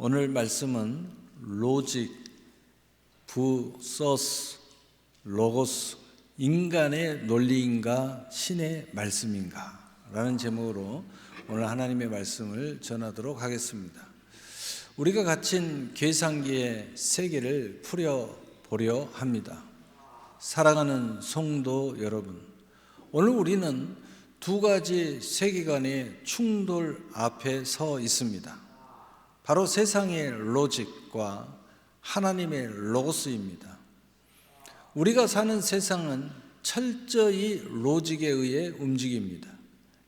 오늘 말씀은 로직, 부소스, 로고스, 인간의 논리인가 신의 말씀인가 라는 제목으로 오늘 하나님의 말씀을 전하도록 하겠습니다. 우리가 갇힌 계산기의 세계를 풀어보려 합니다. 사랑하는 성도 여러분, 오늘 우리는 두 가지 세계관의 충돌 앞에 서 있습니다. 바로 세상의 로직과 하나님의 로고스입니다. 우리가 사는 세상은 철저히 로직에 의해 움직입니다.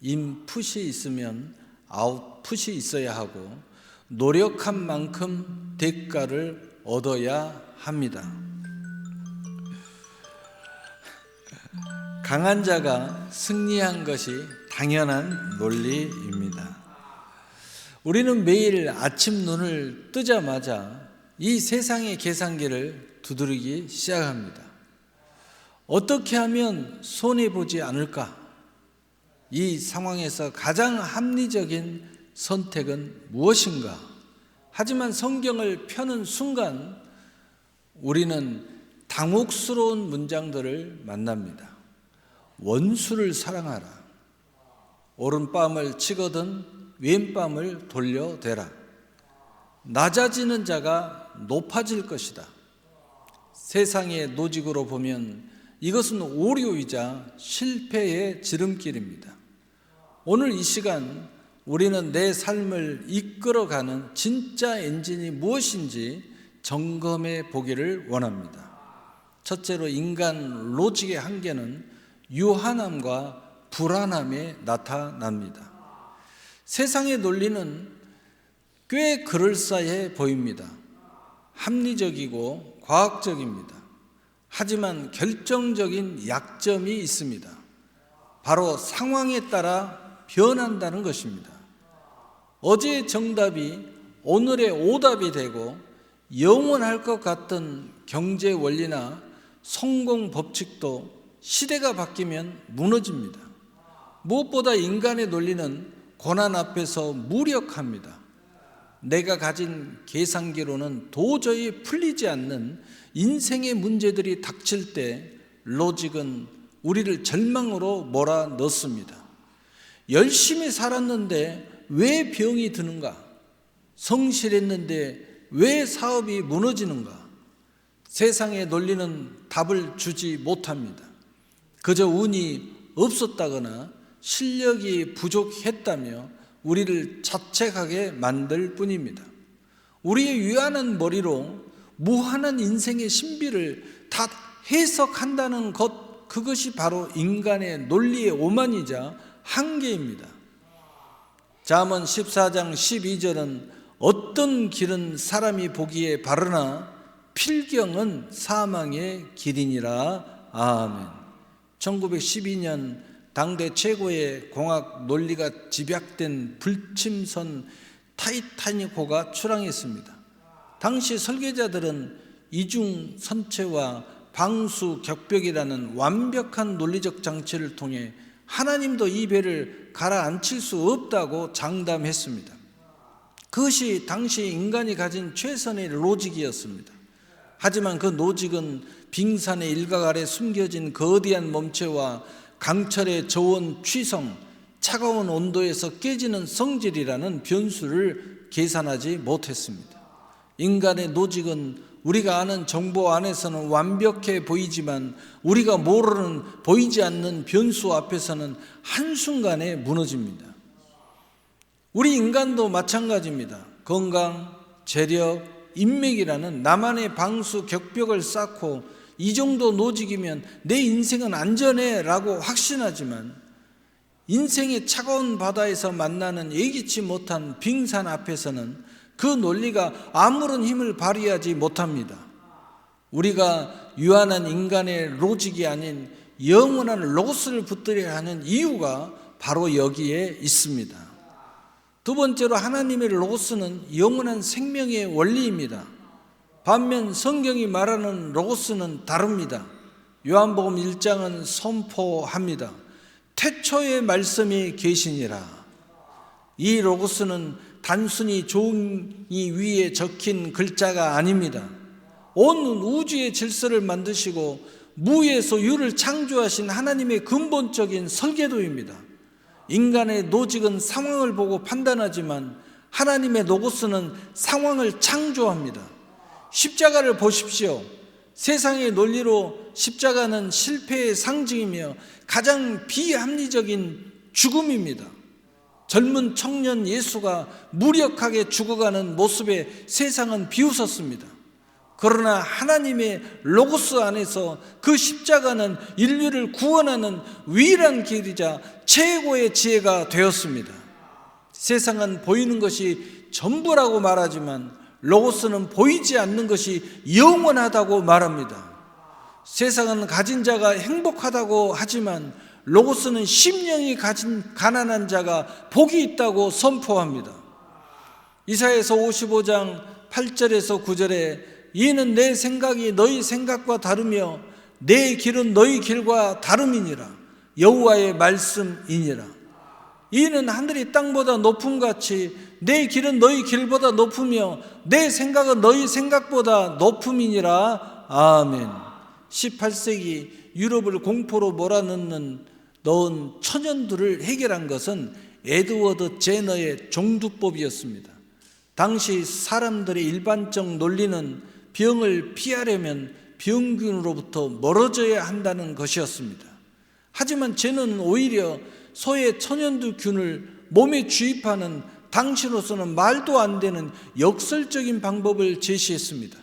인풋이 있으면 아웃풋이 있어야 하고 노력한 만큼 대가를 얻어야 합니다. 강한 자가 승리한 것이 당연한 논리입니다. 우리는 매일 아침 눈을 뜨자마자 이 세상의 계산기를 두드리기 시작합니다. 어떻게 하면 손해보지 않을까? 이 상황에서 가장 합리적인 선택은 무엇인가? 하지만 성경을 펴는 순간 우리는 당혹스러운 문장들을 만납니다. 원수를 사랑하라. 오른뺨을 치거든 왼뺨을 돌려대라. 낮아지는 자가 높아질 것이다. 세상의 노직으로 보면 이것은 오류이자 실패의 지름길입니다. 오늘 이 시간 우리는 내 삶을 이끌어가는 진짜 엔진이 무엇인지 점검해 보기를 원합니다. 첫째로 인간 로직의 한계는 유한함과 불안함에 나타납니다. 세상의 논리는 꽤 그럴싸해 보입니다. 합리적이고 과학적입니다. 하지만 결정적인 약점이 있습니다. 바로 상황에 따라 변한다는 것입니다. 어제의 정답이 오늘의 오답이 되고 영원할 것 같던 경제 원리나 성공 법칙도 시대가 바뀌면 무너집니다. 무엇보다 인간의 논리는 고난 앞에서 무력합니다. 내가 가진 계산기로는 도저히 풀리지 않는 인생의 문제들이 닥칠 때 로직은 우리를 절망으로 몰아넣습니다. 열심히 살았는데 왜 병이 드는가? 성실했는데 왜 사업이 무너지는가? 세상의 논리는 답을 주지 못합니다. 그저 운이 없었다거나 실력이 부족했다며 우리를 자책하게 만들 뿐입니다. 우리의 유한한 머리로 무한한 인생의 신비를 다 해석한다는 것, 그것이 바로 인간의 논리의 오만이자 한계입니다. 잠언 14장 12절은 어떤 길은 사람이 보기에 바르나 필경은 사망의 길이니라. 아멘. 1912년 당대 최고의 공학 논리가 집약된 불침선 타이타닉호가 출항했습니다. 당시 설계자들은 이중 선체와 방수 격벽이라는 완벽한 논리적 장치를 통해 하나님도 이 배를 가라앉힐 수 없다고 장담했습니다. 그것이 당시 인간이 가진 최선의 로직이었습니다. 하지만 그 로직은 빙산의 일각 아래 숨겨진 거대한 몸체와 강철의 저온 취성, 차가운 온도에서 깨지는 성질이라는 변수를 계산하지 못했습니다. 인간의 노직은 우리가 아는 정보 안에서는 완벽해 보이지만 우리가 모르는 보이지 않는 변수 앞에서는 한순간에 무너집니다. 우리 인간도 마찬가지입니다. 건강, 재력, 인맥이라는 나만의 방수 격벽을 쌓고 이 정도 노직이면 내 인생은 안전해 라고 확신하지만 인생의 차가운 바다에서 만나는 예기치 못한 빙산 앞에서는 그 논리가 아무런 힘을 발휘하지 못합니다. 우리가 유한한 인간의 로직이 아닌 영원한 로고스를 붙들어야 하는 이유가 바로 여기에 있습니다. 두 번째로 하나님의 로고스는 영원한 생명의 원리입니다. 반면 성경이 말하는 로고스는 다릅니다. 요한복음 1장은 선포합니다. 태초에 말씀이 계시니라. 이 로고스는 단순히 종이 위에 적힌 글자가 아닙니다. 온 우주의 질서를 만드시고 무에서 유를 창조하신 하나님의 근본적인 설계도입니다. 인간의 노직은 상황을 보고 판단하지만 하나님의 로고스는 상황을 창조합니다. 십자가를 보십시오. 세상의 논리로 십자가는 실패의 상징이며 가장 비합리적인 죽음입니다. 젊은 청년 예수가 무력하게 죽어가는 모습에 세상은 비웃었습니다. 그러나 하나님의 로고스 안에서 그 십자가는 인류를 구원하는 유일한 길이자 최고의 지혜가 되었습니다. 세상은 보이는 것이 전부라고 말하지만 로고스는 보이지 않는 것이 영원하다고 말합니다. 세상은 가진 자가 행복하다고 하지만 로고스는 심령이 가진 가난한 자가 복이 있다고 선포합니다. 이사야서 55장 8절에서 9절에 이는 내 생각이 너희 생각과 다르며 내 길은 너희 길과 다름이니라. 여호와의 말씀이니라. 이는 하늘이 땅보다 높음같이 내 길은 너희 길보다 높으며 내 생각은 너희 생각보다 높음이니라. 아멘. 18세기 유럽을 공포로 몰아넣은 천연두를 해결한 것은 에드워드 제너의 종두법이었습니다. 당시 사람들의 일반적 논리는 병을 피하려면 병균으로부터 멀어져야 한다는 것이었습니다. 하지만 제너는 오히려 소의 천연두균을 몸에 주입하는 당시로서는 말도 안 되는 역설적인 방법을 제시했습니다.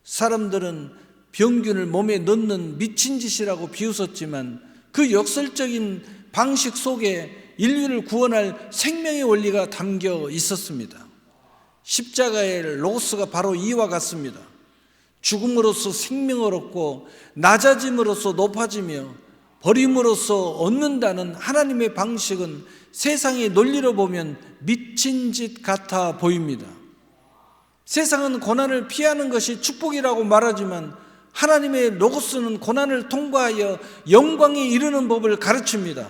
사람들은 병균을 몸에 넣는 미친 짓이라고 비웃었지만 그 역설적인 방식 속에 인류를 구원할 생명의 원리가 담겨 있었습니다. 십자가의 로고스가 바로 이와 같습니다. 죽음으로써 생명을 얻고 낮아짐으로써 높아지며 버림으로써 얻는다는 하나님의 방식은 세상의 논리로 보면 미친 짓 같아 보입니다. 세상은 고난을 피하는 것이 축복이라고 말하지만 하나님의 로고스는 고난을 통과하여 영광에 이르는 법을 가르칩니다.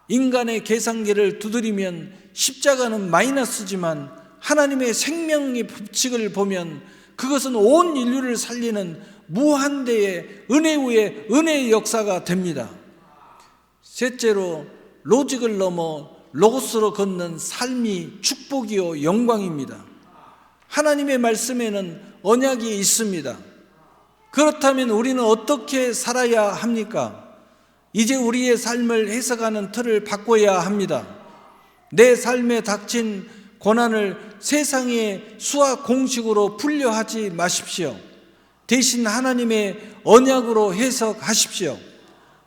인간의 계산기를 두드리면 십자가는 마이너스지만 하나님의 생명의 법칙을 보면 그것은 온 인류를 살리는 무한대의 은혜 위에 은혜의 역사가 됩니다. 셋째로 로직을 넘어 로고스로 걷는 삶이 축복이요 영광입니다. 하나님의 말씀에는 언약이 있습니다. 그렇다면 우리는 어떻게 살아야 합니까? 이제 우리의 삶을 해석하는 틀을 바꿔야 합니다. 내 삶에 닥친 고난을 세상의 수학 공식으로 풀려하지 마십시오. 대신 하나님의 언약으로 해석하십시오.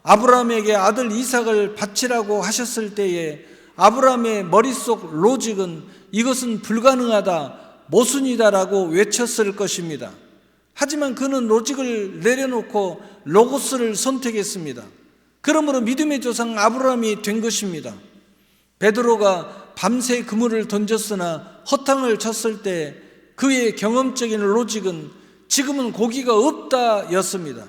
아브라함에게 아들 이삭을 바치라고 하셨을 때에 아브라함의 머릿속 로직은 이것은 불가능하다, 모순이다라고 외쳤을 것입니다. 하지만 그는 로직을 내려놓고 로고스를 선택했습니다. 그러므로 믿음의 조상 아브라함이 된 것입니다. 베드로가 밤새 그물을 던졌으나 허탕을 쳤을 때 그의 경험적인 로직은 지금은 고기가 없다 였습니다.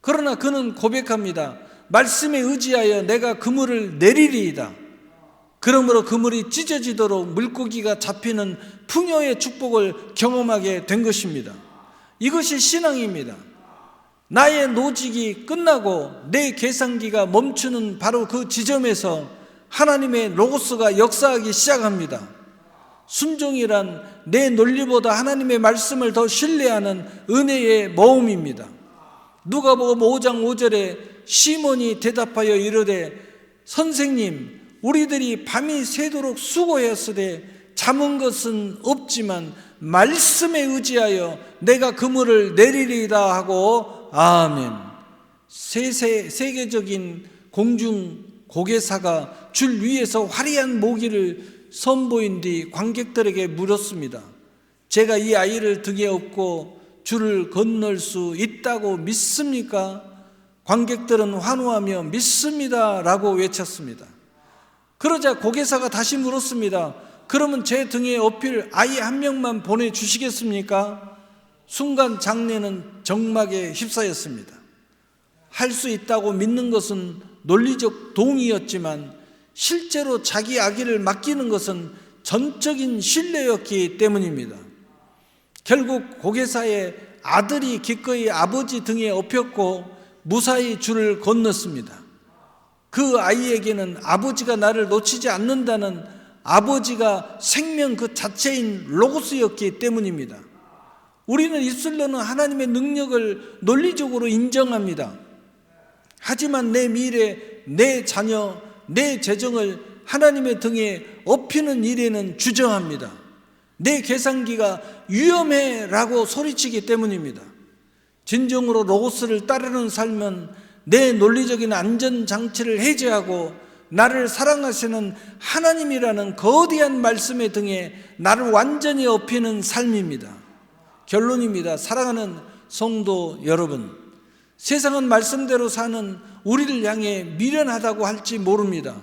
그러나 그는 고백합니다. 말씀에 의지하여 내가 그물을 내리리이다. 그러므로 그물이 찢어지도록 물고기가 잡히는 풍요의 축복을 경험하게 된 것입니다. 이것이 신앙입니다. 나의 노직이 끝나고 내 계산기가 멈추는 바로 그 지점에서 하나님의 로고스가 역사하기 시작합니다. 순종이란 내 논리보다 하나님의 말씀을 더 신뢰하는 은혜의 모험입니다. 누가복음 5장 5절에 시몬이 대답하여 이르되 선생님 우리들이 밤이 새도록 수고하였으되 잠은 것은 없지만 말씀에 의지하여 내가 그물을 내리리이다 하고 아멘. 세계적인 공중 고개사가 줄 위에서 화려한 모기를 선보인 뒤 관객들에게 물었습니다. 제가 이 아이를 등에 업고 줄을 건널 수 있다고 믿습니까? 관객들은 환호하며 믿습니다 라고 외쳤습니다. 그러자 고개사가 다시 물었습니다. 그러면 제 등에 업힐 아이 한 명만 보내주시겠습니까? 순간 장례는 정막에 휩싸였습니다. 할 수 있다고 믿는 것은 논리적 동의였지만 실제로 자기 아기를 맡기는 것은 전적인 신뢰였기 때문입니다. 결국 고개사의 아들이 기꺼이 아버지 등에 업혔고 무사히 줄을 건넜습니다. 그 아이에게는 아버지가 나를 놓치지 않는다는 아버지가 생명 그 자체인 로고스였기 때문입니다. 우리는 입술로는 하나님의 능력을 논리적으로 인정합니다. 하지만 내 미래, 내 자녀, 내 재정을 하나님의 등에 업히는 일에는 주저합니다. 내 계산기가 위험해 라고 소리치기 때문입니다. 진정으로 로고스를 따르는 삶은 내 논리적인 안전장치를 해제하고 나를 사랑하시는 하나님이라는 거대한 말씀의 등에 나를 완전히 업히는 삶입니다. 결론입니다. 사랑하는 성도 여러분, 세상은 말씀대로 사는 우리를 향해 미련하다고 할지 모릅니다.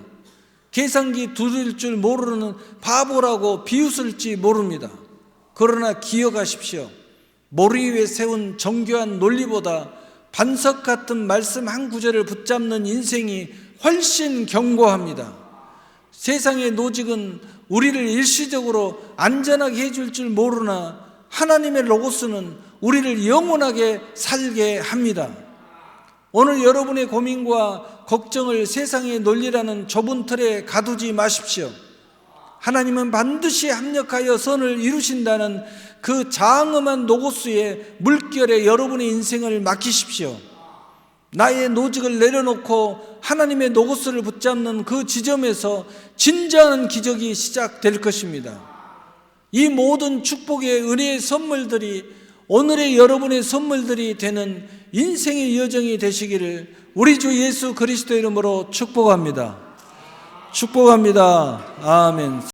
계산기 두드릴 줄 모르는 바보라고 비웃을지 모릅니다. 그러나 기억하십시오. 머리 위에 세운 정교한 논리보다 반석 같은 말씀 한 구절을 붙잡는 인생이 훨씬 견고합니다. 세상의 노직은 우리를 일시적으로 안전하게 해줄 줄 모르나 하나님의 로고스는 우리를 영원하게 살게 합니다. 오늘 여러분의 고민과 걱정을 세상의 논리라는 좁은 틀에 가두지 마십시오. 하나님은 반드시 합력하여 선을 이루신다는 그 장엄한 로고스의 물결에 여러분의 인생을 맡기십시오. 나의 노직을 내려놓고 하나님의 로고스를 붙잡는 그 지점에서 진정한 기적이 시작될 것입니다. 이 모든 축복의 은혜의 선물들이 오늘의 여러분의 선물들이 되는 인생의 여정이 되시기를 우리 주 예수 그리스도 이름으로 축복합니다. 축복합니다. 아멘.